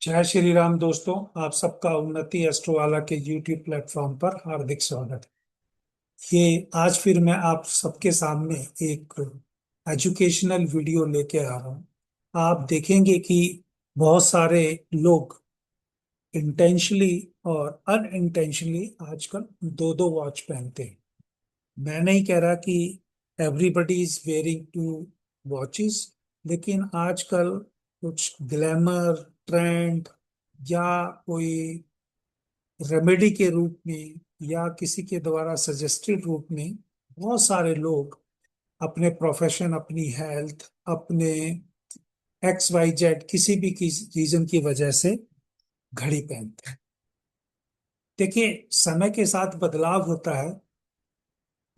जय श्री राम दोस्तों। आप सबका उन्नति एस्ट्रोवाला के यूट्यूब प्लेटफॉर्म पर हार्दिक स्वागत है। ये आज फिर मैं आप सबके सामने एक एजुकेशनल वीडियो लेके आ रहा हूँ। आप देखेंगे कि बहुत सारे लोग इंटेंशनली और अनइंटेंशनली आजकल दो दो वॉच पहनते हैं। मैं नहीं कह रहा कि everybody is wearing two watches, लेकिन आजकल कुछ ग्लैमर ट्रेंड या कोई रेमेडी के रूप में या किसी के द्वारा सजेस्टेड रूप में बहुत सारे लोग अपने प्रोफेशन, अपनी हेल्थ, अपने एक्स वाई जेड किसी भी रीजन की वजह से घड़ी पहनते हैं। देखिए, समय के साथ बदलाव होता है।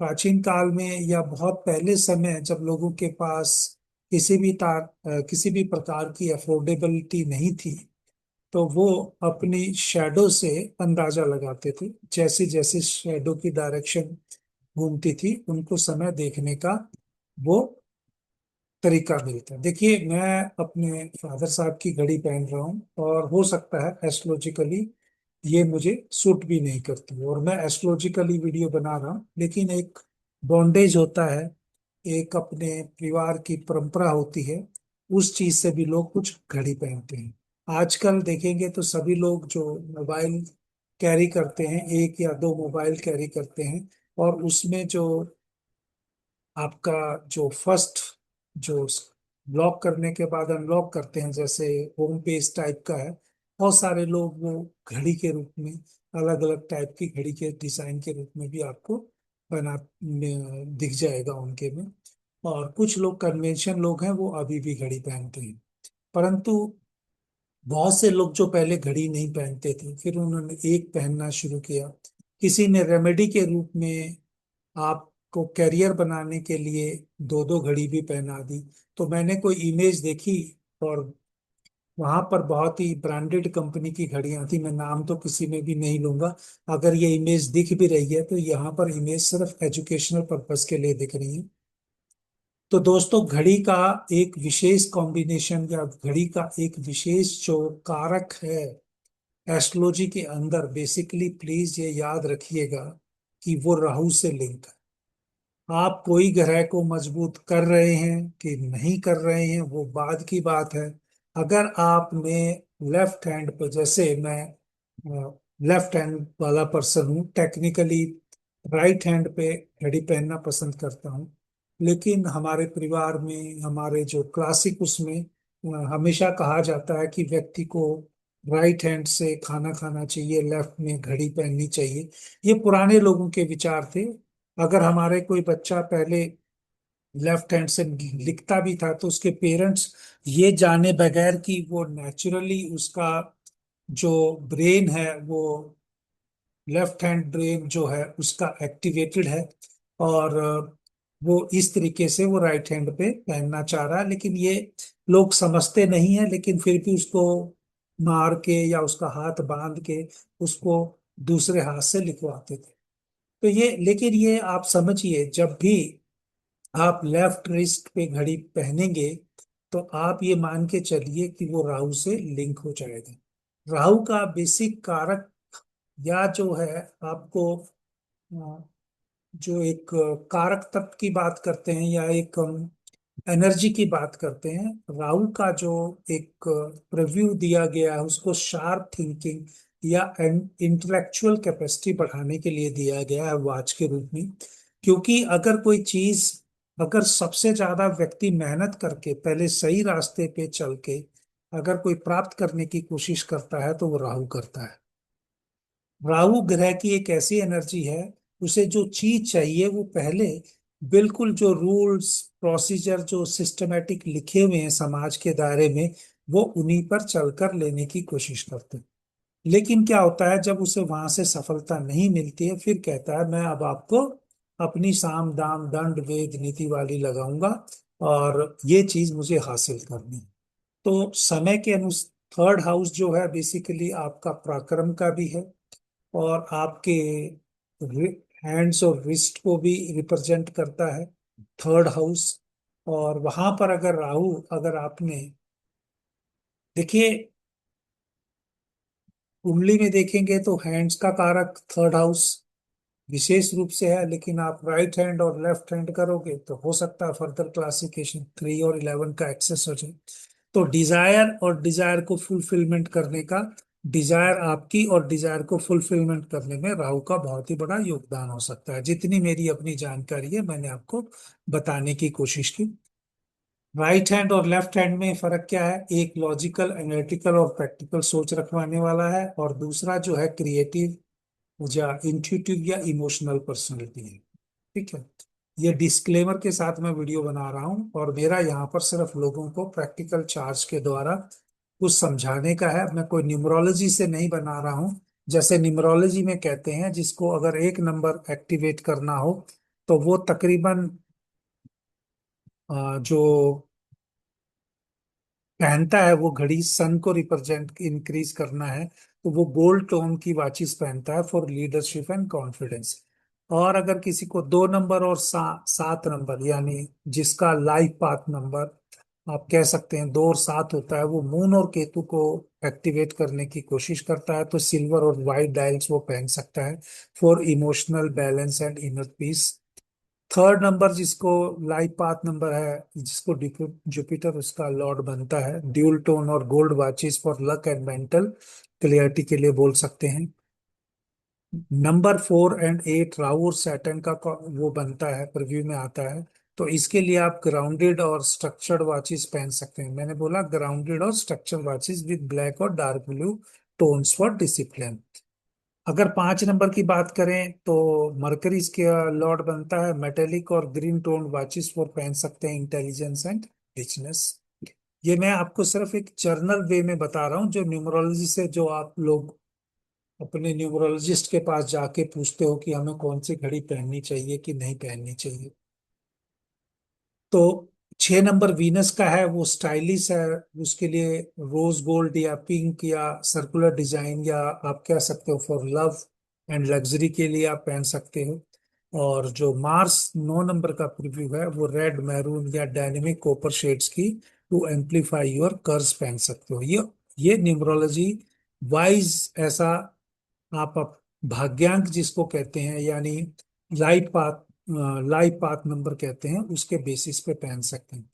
प्राचीन काल में या बहुत पहले समय जब लोगों के पास किसी भी प्रकार की अफोर्डेबिलिटी नहीं थी, तो वो अपनी शैडो से अंदाजा लगाते थे। जैसे जैसे शैडो की डायरेक्शन घूमती थी, उनको समय देखने का वो तरीका मिलता है। देखिए, मैं अपने फादर साहब की घड़ी पहन रहा हूँ और हो सकता है एस्ट्रोलॉजिकली ये मुझे सूट भी नहीं करती और मैं एस्ट्रोलॉजिकली वीडियो बना रहा हूँ, लेकिन एक बॉन्डेज होता है, एक अपने परिवार की परंपरा होती है। उस चीज से भी लोग कुछ घड़ी पहनते हैं। आजकल देखेंगे तो सभी लोग जो मोबाइल कैरी करते हैं, एक या दो मोबाइल कैरी करते हैं, और उसमें जो आपका जो फर्स्ट जो लॉक करने के बाद अनलॉक करते हैं, जैसे होम पेज टाइप का है, बहुत सारे लोग वो घड़ी के रूप में, अलग अलग टाइप की घड़ी के डिजाइन के रूप में भी आपको बना दिख जाएगा उनके में। और कुछ लोग कन्वेंशन लोग हैं, वो अभी भी घड़ी पहनते हैं। परंतु बहुत से लोग जो पहले घड़ी नहीं पहनते थे, फिर उन्होंने एक पहनना शुरू किया। किसी ने रेमेडी के रूप में आपको कैरियर बनाने के लिए दो दो घड़ी भी पहना दी। तो मैंने कोई इमेज देखी और वहां पर बहुत ही ब्रांडेड कंपनी की घड़ियां थी। मैं नाम तो किसी में भी नहीं लूंगा। अगर ये इमेज दिख भी रही है तो यहाँ पर इमेज सिर्फ एजुकेशनल पर्पस के लिए दिख रही है। तो दोस्तों, घड़ी का एक विशेष कॉम्बिनेशन या घड़ी का एक विशेष जो कारक है एस्ट्रोलॉजी के अंदर, बेसिकली प्लीज ये याद रखिएगा कि वो राहु से लिंक है। आप कोई ग्रह को मजबूत कर रहे हैं कि नहीं कर रहे हैं, वो बाद की बात है। अगर आपने लेफ्ट हैंड पे, जैसे मैं लेफ्ट हैंड वाला पर्सन हूँ, टेक्निकली राइट हैंड पे घड़ी पहनना पसंद करता हूँ, लेकिन हमारे परिवार में, हमारे जो क्लासिक उसमें हमेशा कहा जाता है कि व्यक्ति को राइट हैंड से खाना खाना चाहिए, लेफ्ट में घड़ी पहननी चाहिए। ये पुराने लोगों के विचार थे। अगर हमारे कोई बच्चा पहले लेफ्ट हैंड से लिखता भी था, तो उसके पेरेंट्स ये जाने बगैर कि वो नेचुरली उसका जो ब्रेन है वो लेफ्ट हैंड ब्रेन जो है उसका एक्टिवेटेड है, और वो इस तरीके से वो राइट हैंड पे पहनना चाह रहा है, लेकिन ये लोग समझते नहीं है, लेकिन फिर भी उसको मार के या उसका हाथ बांध के उसको दूसरे हाथ से लिखवाते थे। तो ये, लेकिन ये आप समझिए, जब भी आप लेफ्ट रिस्ट पे घड़ी पहनेंगे तो आप ये मान के चलिए कि वो राहु से लिंक हो जाएगा। राहु का बेसिक कारक या जो है आपको अ, जो एक कारक तत्व की बात करते हैं या एक एनर्जी की बात करते हैं, राहु का जो एक प्रीव्यू दिया गया है उसको शार्प थिंकिंग या इंटेलेक्चुअल कैपेसिटी बढ़ाने के लिए दिया गया है वॉच के रूप में। क्योंकि अगर कोई चीज, अगर सबसे ज्यादा व्यक्ति मेहनत करके पहले सही रास्ते पे चल के अगर कोई प्राप्त करने की कोशिश करता है तो वो राहु करता है। राहु ग्रह की एक ऐसी एनर्जी है, उसे जो चीज चाहिए वो पहले बिल्कुल जो रूल्स प्रोसीजर जो सिस्टमेटिक लिखे हुए हैं समाज के दायरे में, वो उन्हीं पर चलकर लेने की कोशिश करते हैं। लेकिन क्या होता है, जब उसे वहां से सफलता नहीं मिलती है, फिर कहता है मैं अब आपको अपनी साम दाम दंड भेद नीति वाली लगाऊंगा और ये चीज मुझे हासिल करनी है। तो समय के अनुसार थर्ड हाउस जो है बेसिकली आपका पराक्रम का भी है, और आपके हैंड्स और रिस्ट को भी रिप्रेजेंट करता है थर्ड हाउस। और वहां पर अगर राहु, अगर आपने, देखिए, कुंडली में देखेंगे तो हैंड्स का कारक थर्ड हाउस विशेष रूप से है, लेकिन आप राइट हैंड और लेफ्ट हैंड करोगे तो हो सकता है फर्दर क्लासिफिकेशन 3 और 11 का एक्सेस हो जाए। तो डिजायर और डिजायर को फुलफिलमेंट करने का, डिजायर आपकी और डिजायर को फुलफिलमेंट करने में राहु का बहुत ही बड़ा योगदान हो सकता है। जितनी मेरी अपनी जानकारी है मैंने आपको बताने की कोशिश की। राइट हैंड और लेफ्ट हैंड में फर्क क्या है? एक लॉजिकल एनालिटिकल और प्रैक्टिकल सोच रखवाने वाला है, और दूसरा जो है क्रिएटिव या इंट्यूटिव या इमोशनल पर्सनैलिटी है। ठीक है। ये डिस्क्लेमर के साथ मैं वीडियो बना रहा हूं, और मेरा यहाँ पर सिर्फ लोगों को प्रैक्टिकल चार्ज के द्वारा कुछ समझाने का है। मैं कोई न्यूमरोलॉजी से नहीं बना रहा हूँ। जैसे न्यूमरोलॉजी में कहते हैं, जिसको अगर एक नंबर एक्टिवेट करना हो तो वो तकरीबन जो पहनता है वो घड़ी सन को रिप्रेजेंट इंक्रीज करना है, तो वो गोल्ड टोन की वॉचेस पहनता है फॉर लीडरशिप एंड कॉन्फिडेंस। और अगर किसी को 2 नंबर और 7 नंबर, यानी जिसका लाइफ पाथ नंबर आप कह सकते हैं 2 और 7 होता है, वो मून और केतु को एक्टिवेट करने की कोशिश करता है, तो सिल्वर और व्हाइट डायल्स वो पहन सकता है for emotional balance and inner peace. Third number जिसको लाइफ पाथ नंबर है, जिसको जुपिटर उसका लॉर्ड बनता है, ड्यूल टोन और gold watches for luck and mental clarity के लिए बोल सकते हैं। नंबर 4 और 8 राहु और सैटर्न का वो बनता है, प्रीव्यू में आता है। तो इसके लिए आप ग्राउंडेड और स्ट्रक्चर्ड वॉचेस पहन सकते हैं। मैंने बोला ग्राउंडेड और स्ट्रक्चर्ड वॉचेस विद ब्लैक और dark blue tones for discipline. अगर 5 नंबर की बात करें तो मरकरी इसका लॉर्ड बनता है, मेटेलिक और ग्रीन टोन वॉचेस फॉर पहन सकते हैं इंटेलिजेंस एंड रिचनेस। ये मैं आपको सिर्फ एक जर्नल वे में बता रहा हूँ, जो न्यूमरोलॉजी से जो आप लोग अपने न्यूमरोलॉजिस्ट के पास जाके पूछते हो कि हमें कौन सी घड़ी पहननी चाहिए कि नहीं पहननी चाहिए। तो 6 नंबर वीनस का है, वो स्टाइलिश है। उसके लिए रोज गोल्ड या पिंक या सर्कुलर डिजाइन, या आप कह सकते हो फॉर लव एंड लग्जरी के लिए आप पहन सकते हो। और जो मार्स 9 नंबर का प्रीव्यू है, वो रेड, मैरून या डायनेमिक कॉपर शेड्स की टू एम्पलीफाई योर कर्व्स पहन सकते हो। ये न्यूमरोलॉजी वाइज ऐसा भाग्यांक जिसको कहते हैं, यानी life path, life path number कहते हैं, उसके बेसिस पे पहन सकते हैं।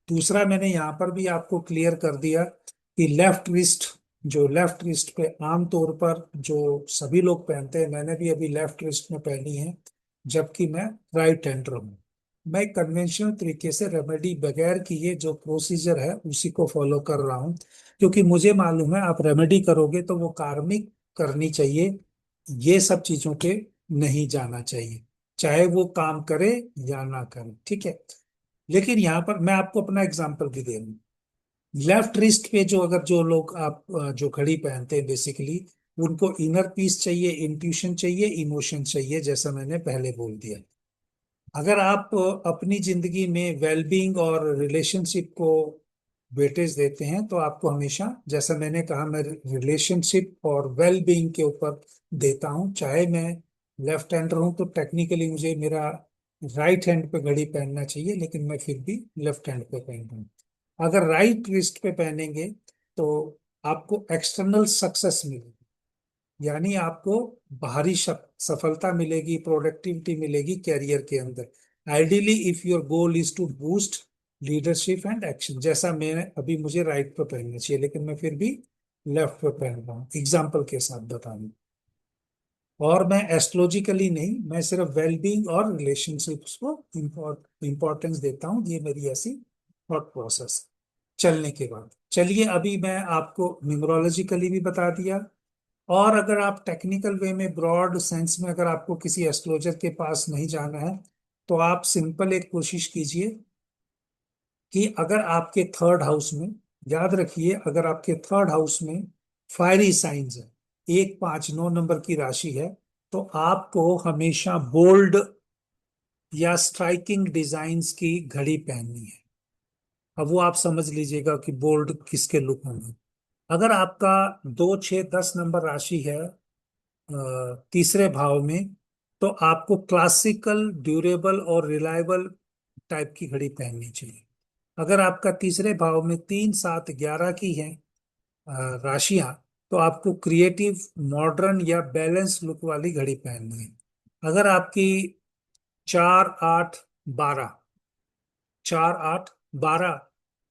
दूसरा मैंने यहाँ पर भी आपको क्लियर कर दिया कि लेफ्ट रिस्ट, जो लेफ्ट रिस्ट पे आमतौर पर जो सभी लोग पहनते हैं, मैंने भी अभी लेफ्ट रिस्ट में पहनी है, जबकि मैं राइट हैंडर हूँ। मैं कन्वेंशनल तरीके से रेमेडी बगैर किए जो प्रोसीजर है उसी को फॉलो कर रहा हूँ, क्योंकि मुझे मालूम है आप रेमेडी करोगे तो वो कार्मिक करनी चाहिए, ये सब चीजों पे नहीं जाना चाहिए, चाहे वो काम करे या ना करे। ठीक है। लेकिन यहाँ पर मैं आपको अपना एग्जांपल भी दे रहा हूँ। लेफ्ट रिस्ट पे जो अगर जो लोग आप जो घड़ी पहनते हैं बेसिकली, उनको इनर पीस चाहिए, इंट्यूशन चाहिए, इमोशन चाहिए, जैसा मैंने पहले बोल दिया। अगर आप अपनी जिंदगी में वेलबींग और रिलेशनशिप को वेटेज देते हैं, तो आपको हमेशा, जैसा मैंने कहा, मैं रिलेशनशिप और वेलबींग के ऊपर देता हूं। चाहे मैं लेफ्ट हैंडर हूं तो टेक्निकली मुझे मेरा राइट हैंड पे घड़ी पहनना चाहिए, लेकिन मैं फिर भी लेफ्ट हैंड पे पहनता हूं। अगर राइट रिस्ट पे पहनेंगे तो आपको एक्सटर्नल सक्सेस मिलेगी, यानी आपको बाहरी सफलता मिलेगी, प्रोडक्टिविटी मिलेगी कैरियर के अंदर। Ideally if your goal is to boost leadership and action, जैसा मैंने अभी, मुझे राइट पे पहनना चाहिए लेकिन मैं फिर भी लेफ्ट पे पहन रहा हूँ, एग्जाम्पल के साथ बता रहा हूँ। और मैं एस्ट्रोलॉजिकली नहीं, मैं सिर्फ वेलबींग और रिलेशनशिप्स को इम्पोर्टेंस देता हूँ। ये मेरी ऐसी थॉट प्रोसेस। चलने के बाद चलिए, अभी मैं आपको न्यूमरोलॉजिकली भी बता दिया। और अगर आप टेक्निकल वे में, ब्रॉड सेंस में, अगर आपको किसी एस्ट्रोलॉजर के पास नहीं जाना है, तो आप सिंपल एक कोशिश कीजिए कि अगर आपके थर्ड हाउस में, याद रखिए, अगर आपके थर्ड हाउस में फायरी साइंस है, 1 5 9 नंबर की राशि है, तो आपको हमेशा बोल्ड या स्ट्राइकिंग डिजाइन्स की घड़ी पहननी है। अब वो आप समझ लीजिएगा कि बोल्ड किसके लुक होंगे। अगर आपका 2 6 10 नंबर राशि है तीसरे भाव में, तो आपको क्लासिकल, ड्यूरेबल और रिलायबल टाइप की घड़ी पहननी चाहिए। अगर आपका तीसरे भाव में 3 7 11 की है राशियां, तो आपको क्रिएटिव, मॉडर्न या बैलेंस लुक वाली घड़ी पहननी है। अगर आपकी 4 8 12, 4 8 12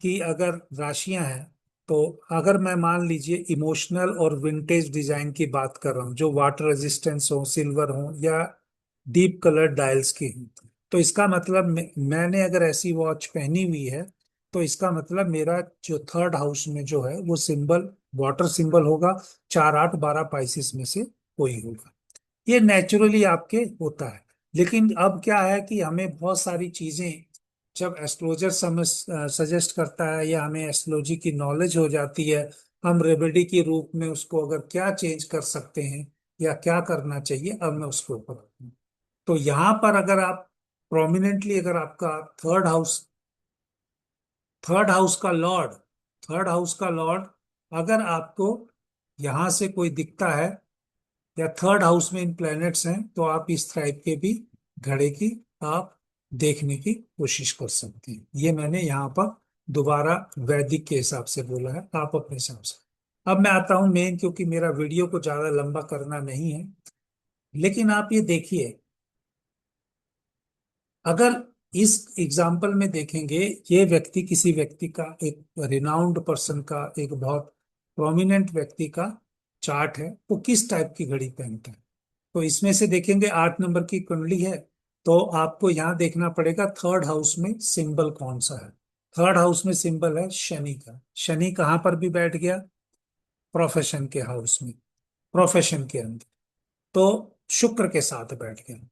की अगर राशियां हैं, तो अगर मैं मान लीजिए इमोशनल और विंटेज डिजाइन की बात कर रहा हूँ, जो वाटर रेजिस्टेंस हो, सिल्वर हो या डीप कलर डायल्स की हो, तो इसका मतलब मैंने अगर ऐसी वॉच पहनी हुई है, तो इसका मतलब मेरा जो थर्ड हाउस में जो है वो सिंबल वाटर सिंबल होगा। 4 8 12 पाइसिस में से कोई होगा। ये नेचुरली आपके होता है। लेकिन अब क्या है कि हमें बहुत सारी चीजें, जब एस्ट्रोलजर समझ सजेस्ट करता है या हमें एस्ट्रोलॉजी की नॉलेज हो जाती है, हम रेमेडी के रूप में उसको अगर क्या चेंज कर सकते हैं या क्या करना चाहिए, अब मैं उसके ऊपर हूँ। तो यहाँ पर अगर आप प्रोमिनेंटली, अगर आपका थर्ड हाउस का लॉर्ड थर्ड हाउस का लॉर्ड अगर आपको यहां से कोई दिखता है या थर्ड हाउस में इन प्लैनेट्स हैं, तो आप इस टाइप के भी घड़े की आप देखने की कोशिश कर सकते हैं। ये मैंने यहाँ पर दोबारा वैदिक के हिसाब से बोला है, आप अपने हिसाब से। अब मैं आता हूँ मेन, क्योंकि मेरा वीडियो को ज्यादा लंबा करना नहीं है। लेकिन आप ये देखिए, अगर इस एग्जाम्पल में देखेंगे, ये व्यक्ति किसी व्यक्ति का, एक रिनाउंड पर्सन का, एक बहुत प्रोमिनेंट व्यक्ति का चार्ट है, वो किस टाइप की घड़ी पहनता है। तो इसमें से देखेंगे 8 नंबर की कुंडली है, तो आपको यहाँ देखना पड़ेगा थर्ड हाउस में सिंबल कौन सा है। थर्ड हाउस में सिंबल है शनि का। शनि कहाँ पर भी बैठ गया? प्रोफेशन के हाउस में, प्रोफेशन के अंदर। तो शुक्र के साथ बैठ गया।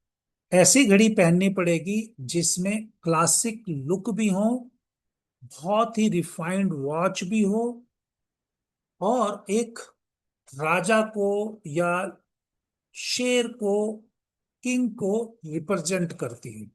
ऐसी घड़ी पहननी पड़ेगी जिसमें क्लासिक लुक भी हो, बहुत ही रिफाइंड वॉच भी हो, और एक राजा को या शेर को, किंग को रिप्रेजेंट करती है।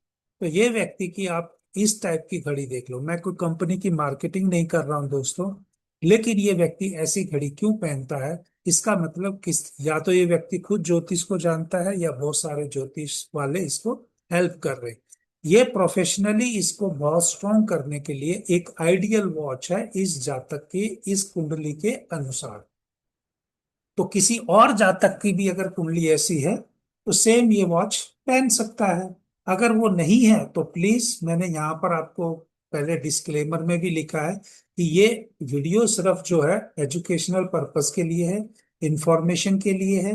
तो ये व्यक्ति की आप इस टाइप की घड़ी देख लो। मैं कोई कंपनी की मार्केटिंग नहीं कर रहा हूं दोस्तों, लेकिन ये व्यक्ति ऐसी घड़ी क्यों पहनता है, इसका मतलब किस, या तो ये व्यक्ति खुद ज्योतिष को जानता है या बहुत सारे ज्योतिष वाले इसको हेल्प कर रहे हैं। ये प्रोफेशनली इसको बहुत स्ट्रॉन्ग करने के लिए एक आइडियल वॉच है इस जातक की, इस कुंडली के अनुसार। तो किसी और जातक की भी अगर कुंडली ऐसी है, तो सेम ये वॉच पहन सकता है। अगर वो नहीं है, तो प्लीज, मैंने यहाँ पर आपको पहले डिस्क्लेमर में भी लिखा है कि ये वीडियो सिर्फ जो है एजुकेशनल पर्पस के लिए है, इंफॉर्मेशन के लिए है।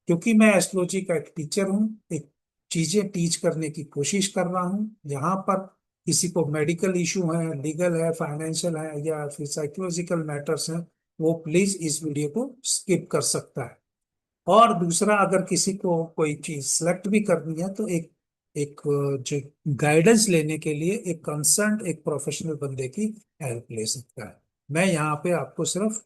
क्योंकि मैं एस्ट्रोलॉजी का एक टीचर हूँ, एक चीजें टीच करने की कोशिश कर रहा हूँ। यहाँ पर किसी को मेडिकल इशू है, लीगल है, फाइनेंशियल है या फिर साइकोलॉजिकल मैटर्स हैं, वो प्लीज इस वीडियो को स्किप कर सकता है। और दूसरा, अगर किसी को कोई चीज सेलेक्ट भी करनी है, तो एक एक जो गाइडेंस लेने के लिए एक कंसर्न, एक प्रोफेशनल बंदे की हेल्प ले सकता है। मैं यहाँ पे आपको सिर्फ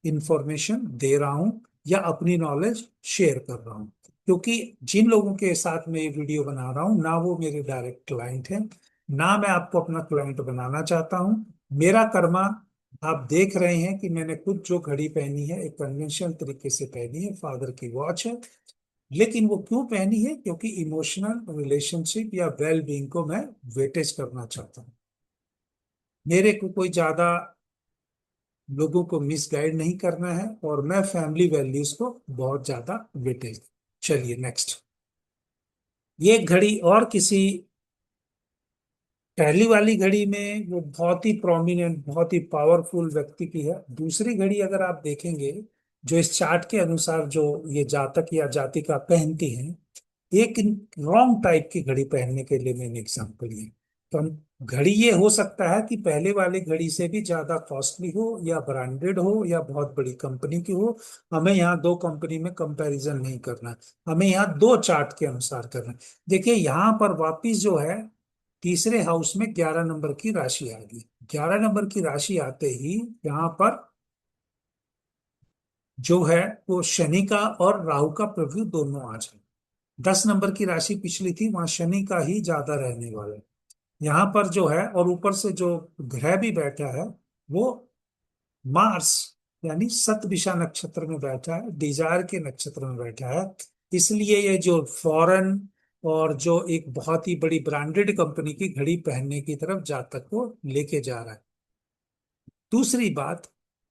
इंफॉर्मेशन दे रहा हूं या अपनी नॉलेज शेयर कर रहा हूं। क्योंकि जिन लोगों के साथ मैं ये वीडियो बना रहा हूं ना, वो मेरे डायरेक्ट क्लाइंट हैं, ना मैं आपको अपना क्लाइंट बनाना चाहता हूं। मेरा कर्मा, आप देख रहे हैं कि मैंने खुद जो घड़ी पहनी है, एक कन्वेंशनल तरीके से पहनी है, फादर की वॉच है। लेकिन वो क्यों पहनी है? क्योंकि इमोशनल रिलेशनशिप या वेल बीइंग को मैं वेटेज करना चाहता हूँ। मेरे को कोई ज्यादा लोगों को मिसगाइड नहीं करना है, और मैं फैमिली वैल्यूज को बहुत ज्यादा वेटेज। चलिए नेक्स्ट। ये घड़ी और किसी, पहली वाली घड़ी में वो बहुत ही प्रोमिनेंट, बहुत ही पावरफुल व्यक्ति की है। दूसरी घड़ी अगर आप देखेंगे, जो इस चार्ट के अनुसार जो ये जातक या जातिका पहनती हैं, एक रॉन्ग टाइप की घड़ी पहनने के लिए मैंने एग्जाम्पल लिया। तो हम, घड़ी ये हो सकता है कि पहले वाली घड़ी से भी ज्यादा कॉस्टली हो या ब्रांडेड हो या बहुत बड़ी कंपनी की हो। हमें यहाँ दो कंपनी में कंपैरिजन नहीं करना, हमें यहाँ दो चार्ट के अनुसार करना है। देखिए यहाँ पर वापिस जो है, तीसरे हाउस में 11 नंबर की राशि आ गई। 11 नंबर की राशि आते ही यहाँ पर जो है वो शनि का और राहु का प्रभु दोनों आ जाए। 10 नंबर की राशि पिछली थी, वहां शनि का ही ज्यादा रहने वाला है। यहाँ पर जो है, और ऊपर से जो ग्रह भी बैठा है, वो मार्स, यानी सतभिषा नक्षत्र में बैठा है, डिजायर के नक्षत्र में बैठा है। इसलिए ये जो फॉरेन और जो एक बहुत ही बड़ी ब्रांडेड कंपनी की घड़ी पहनने की तरफ जातक को लेके जा रहा है। दूसरी बात,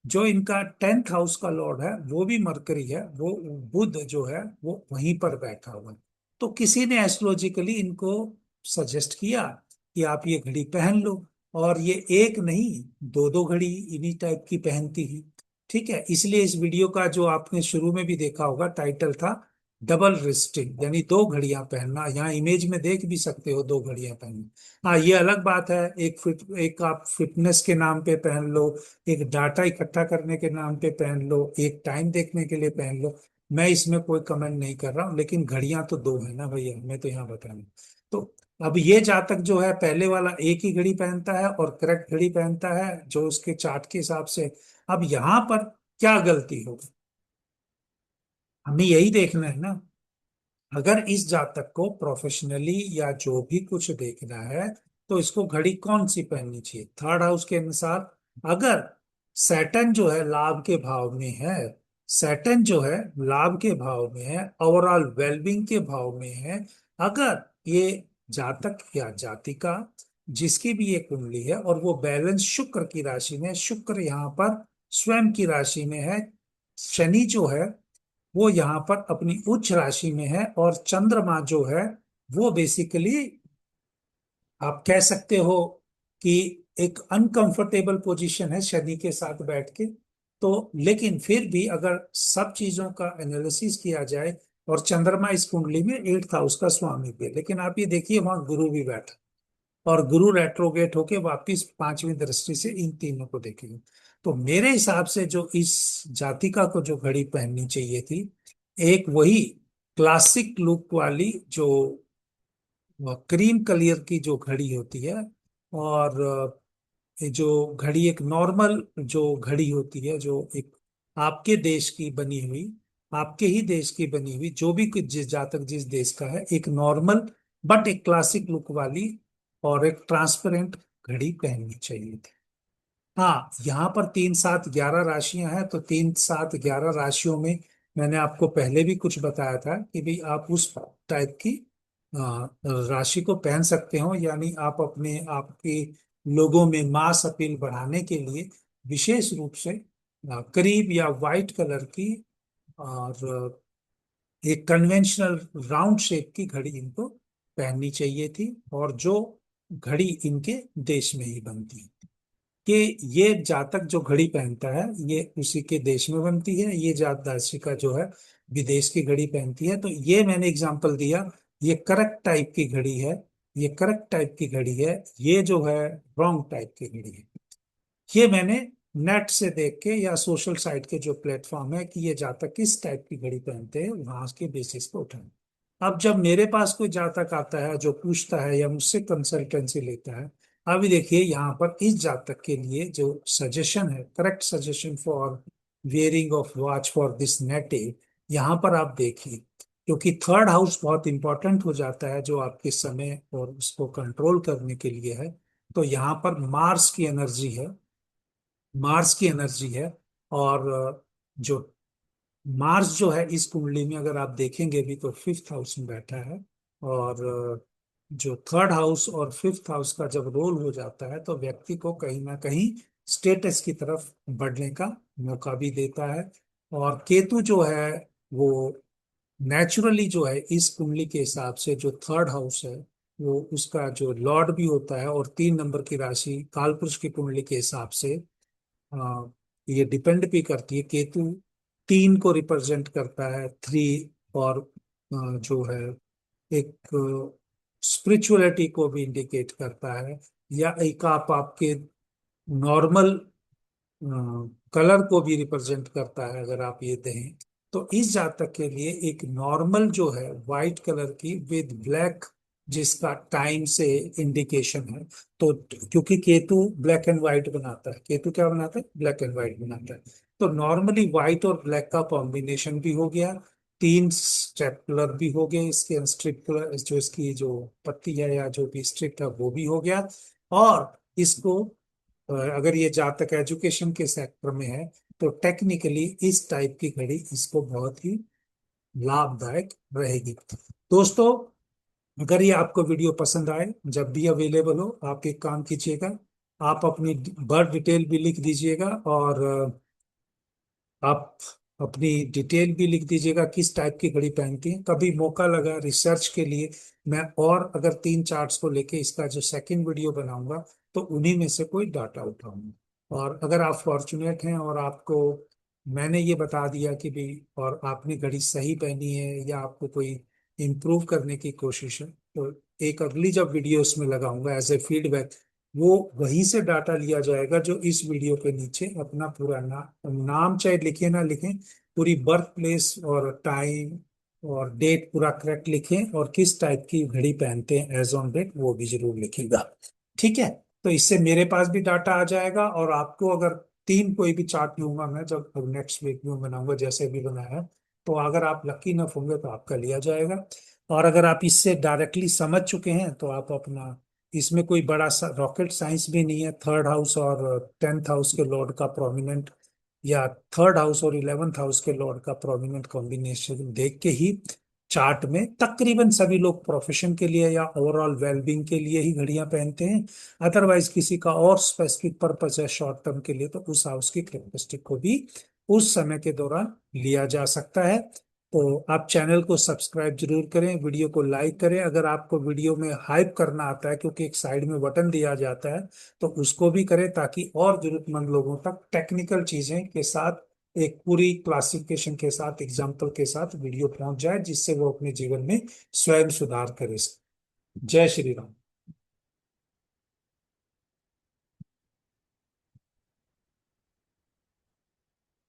जो इनका 10th हाउस का लॉर्ड है वो भी मरकरी है, वो बुध जो है वो वहीं पर बैठा हुआ है। तो किसी ने एस्ट्रोलॉजिकली इनको सजेस्ट किया कि आप ये घड़ी पहन लो, और ये एक नहीं, दो दो घड़ी इन्हीं टाइप की पहनती ही। ठीक है, इसलिए इस वीडियो का जो आपने शुरू में भी देखा होगा टाइटल था डबल रिस्टिंग, यानी दो घड़ियां पहनना। यहाँ इमेज में देख भी सकते हो दो घड़ियां पहनना। हाँ, ये अलग बात है, एक आप फिटनेस के नाम पे पहन लो, एक डाटा इकट्ठा करने के नाम पे पहन लो, एक टाइम देखने के लिए पहन लो। मैं इसमें कोई कमेंट नहीं कर रहा हूँ, लेकिन घड़ियां तो दो है ना भैया, मैं तो यहाँ बता रहा हूँ। तो अब ये जातक जो है पहले वाला एक ही घड़ी पहनता है और करेक्ट घड़ी पहनता है जो उसके चार्ट के हिसाब से। अब यहाँ पर क्या गलती होगी, हमें यही देखना है ना। अगर इस जातक को प्रोफेशनली या जो भी कुछ देखना है, तो इसको घड़ी कौन सी पहननी चाहिए थर्ड हाउस के अनुसार। अगर सैटर्न जो है लाभ के भाव में है, सैटर्न जो है लाभ के भाव में है, ओवरऑल वेलबींग के भाव में है, अगर ये जातक या जातिका जिसकी भी ये कुंडली है और वो बैलेंस शुक्र की राशि में, शुक्र यहाँ पर स्वयं की राशि में है, शनि जो है वो यहाँ पर अपनी उच्च राशि में है, और चंद्रमा जो है वो बेसिकली आप कह सकते हो कि एक अनकंफर्टेबल पोजीशन है शनि के साथ बैठ के। तो लेकिन फिर भी अगर सब चीजों का एनालिसिस किया जाए, और चंद्रमा इस कुंडली में 8th हाउस का स्वामी भी है, लेकिन आप ये देखिए वहां गुरु भी बैठा, और गुरु रेट्रोगेट होके वापिस 5वीं दृष्टि से इन तीनों को देखेंगे। तो मेरे हिसाब से जो इस जातिका को जो घड़ी पहननी चाहिए थी, एक वही क्लासिक लुक वाली जो क्रीम कलर की जो घड़ी होती है, और ये जो घड़ी एक नॉर्मल जो घड़ी होती है, जो एक आपके देश की बनी हुई, आपके ही देश की बनी हुई, जो भी कुछ जिस जातक जिस देश का है, एक नॉर्मल बट एक क्लासिक लुक वाली और एक ट्रांसपेरेंट घड़ी पहननी चाहिए थी। हाँ, यहाँ पर 3 7 11 राशियां हैं, तो 3 7 11 राशियों में मैंने आपको पहले भी कुछ बताया था कि भाई आप उस टाइप की राशि को पहन सकते हो, यानी आप अपने आपके लोगों में मास अपील बढ़ाने के लिए विशेष रूप से करीब या वाइट कलर की और एक कन्वेंशनल राउंड शेप की घड़ी इनको पहननी चाहिए थी, और जो घड़ी इनके देश में ही बनती है। कि ये जातक जो घड़ी पहनता है ये उसी के देश में बनती है, ये जात दार्शिका जो है विदेश की घड़ी पहनती है। तो ये मैंने एग्जांपल दिया, ये करेक्ट टाइप की घड़ी है, ये करेक्ट टाइप की घड़ी है, ये जो है रॉन्ग टाइप की घड़ी है। ये मैंने नेट से देख के या सोशल साइट के जो प्लेटफॉर्म है कि ये जातक किस टाइप की घड़ी पहनते हैं, वहां के बेसिस पे उठाए। अब जब मेरे पास कोई जातक आता है जो पूछता है या मुझसे कंसल्टेंसी लेता है, अभी देखिए यहाँ पर इस जातक के लिए जो सजेशन है, correct suggestion for wearing of watch for this native, यहाँ पर आप देखिए, क्योंकि थर्ड हाउस बहुत इंपॉर्टेंट हो जाता है जो आपके समय और उसको कंट्रोल करने के लिए है। तो यहाँ पर मार्स की एनर्जी है, मार्स की एनर्जी है, और जो मार्स जो है इस कुंडली में अगर आप देखेंगे भी तो 5th हाउस में बैठा है, और जो थर्ड हाउस और 5th हाउस का जब रोल हो जाता है तो व्यक्ति को कहीं ना कहीं स्टेटस की तरफ बढ़ने का मौका भी देता है। और केतु जो है वो नेचुरली जो है इस कुंडली के हिसाब से जो थर्ड हाउस है वो उसका जो लॉर्ड भी होता है, और 3 नंबर की राशि कालपुरुष की कुंडली के हिसाब से ये डिपेंड भी करती है। केतु 3 को रिप्रेजेंट करता है, 3, और जो है एक स्पिरिचुअलिटी को भी इंडिकेट करता है, या एक आप आपके नॉर्मल कलर को भी रिप्रेजेंट करता है अगर आप ये दें। तो इस जातक के लिए एक नॉर्मल जो है व्हाइट कलर की विद ब्लैक, जिसका टाइम से इंडिकेशन है। तो क्योंकि केतु ब्लैक एंड व्हाइट बनाता है, केतु क्या बनाता है, ब्लैक एंड व्हाइट बनाता है। तो नॉर्मली व्हाइट और ब्लैक का कॉम्बिनेशन भी हो गया, 3 स्टेप कलर भी हो गए, इसके स्ट्रिप कलर जो इसकी जो पत्ती है या जो भी स्ट्रिप है वो भी हो गया। और इसको अगर ये जातक एजुकेशन के सेक्टर में है तो टेक्निकली इस टाइप की घड़ी इसको बहुत ही लाभदायक रहेगी। दोस्तों, अगर ये आपको वीडियो पसंद आए, जब भी अवेलेबल हो आप एक काम कीजिएगा, आप अपनी बर्थ डिटेल भी लिख दीजिएगा, और आप अपनी डिटेल भी लिख दीजिएगा किस टाइप की घड़ी पहनती हैं। कभी मौका लगा रिसर्च के लिए, मैं और अगर 3 चार्ट्स को लेके इसका जो सेकंड वीडियो बनाऊंगा तो उन्हीं में से कोई डाटा उठाऊंगा। और अगर आप फॉर्चुनेट हैं और आपको मैंने ये बता दिया कि भी और आपने घड़ी सही पहनी है या आपको कोई इम्प्रूव करने की कोशिश है, तो एक अगली जब वीडियो उसमें लगाऊंगा एज ए फीडबैक, वो वहीं से डाटा लिया जाएगा जो इस वीडियो के नीचे अपना पूरा नाम चाहे लिखे ना लिखें, पूरी बर्थ प्लेस और टाइम और डेट पूरा करेक्ट लिखें और किस टाइप की घड़ी पहनते हैं एज ऑन डेट वो भी जरूर लिखिएगा। ठीक है। तो इससे मेरे पास भी डाटा आ जाएगा और आपको अगर तीन कोई भी चार्ट लूंगा मैं जब नेक्स्ट वीक में बनाऊंगा जैसे भी बनाया, तो अगर आप लकी नफ होंगे तो आपका लिया जाएगा। और अगर आप इससे डायरेक्टली समझ चुके हैं तो आप अपना, इसमें कोई बड़ा सा रॉकेट साइंस भी नहीं है। थर्ड हाउस और 10th हाउस के लॉर्ड का प्रोमिनेंट या थर्ड हाउस और 11th हाउस के लॉर्ड का प्रोमिनेंट कॉम्बिनेशन देख के ही चार्ट में तकरीबन सभी लोग प्रोफेशन के लिए या ओवरऑल वेलबींग के लिए ही घड़ियां पहनते हैं। अदरवाइज किसी का और स्पेसिफिक पर्पज है शॉर्ट टर्म के लिए तो उस हाउस की कैरेक्टरिस्टिक को भी उस समय के दौरान लिया जा सकता है। तो आप चैनल को सब्सक्राइब जरूर करें, वीडियो को लाइक करें। अगर आपको वीडियो में हाइप करना आता है क्योंकि एक साइड में बटन दिया जाता है, तो उसको भी करें ताकि और जरूरतमंद लोगों तक टेक्निकल चीजें के साथ एक पूरी क्लासिफिकेशन के साथ एग्जाम्पल के साथ वीडियो पहुंच जाए जिससे वो अपने जीवन में स्वयं सुधार करे। जय श्री राम।